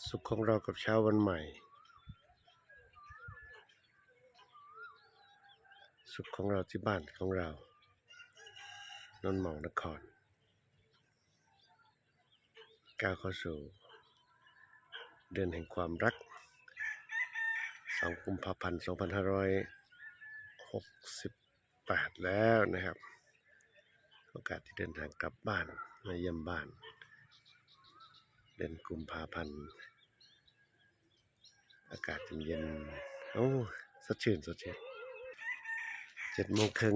สุขของเรากับเช้าวันใหม่สุขของเราที่บ้านของเรานนท์หมองนครก้าวเข้าสู่เดือนแห่งความรัก2 กุมภาพันธ์ 2568แล้วนะครับโอกาสที่เดินทางกลับบ้านมาเยี่ยมบ้านเดือนกุมภาพันธ์อากาศเย็นๆโอ้สดชื่น7:30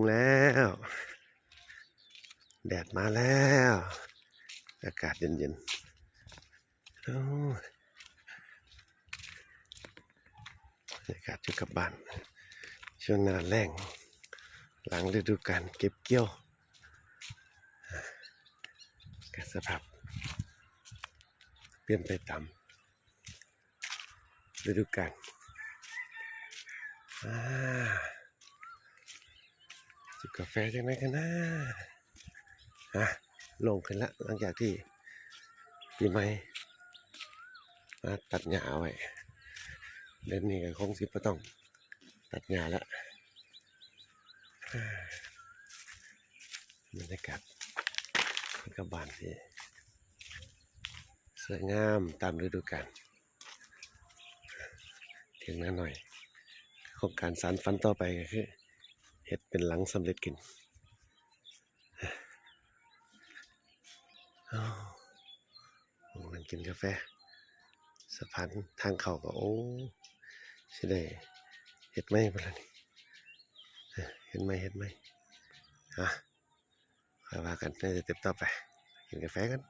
แล้วแดดมาแล้วอากาศเย็นๆโอ้อากาศจะกลับบ้านช่วงหน้าแล้งหลังฤดูกาลเก็บเกี่ยวการสภาพเปลี่ยนไปตามฤดูกาลจิบกาแฟจังไหนกันนะลงขึ้นละหลังจากที่ปีใหม่มาตัดหญ้าเอาไว้เดือนนี้ก็คงสิบ่ต้องตัดหญ้าแล้วบรรยากาศกับบ้านที่สวยงามตามฤดูกาลเพียงน้าหน่อยโครงการสานฝันต่อไปก็คือเฮ็ดเป็นหลังสำเร็จกินนั่งกินกาแฟสะพานทางเข้าก็โอ้สิได้เฮ็ดไหมบ่ล่ะนี่เฮ็ดไหมค่อยว่ากันในสเต็ปต่อไปกินกาแฟกัน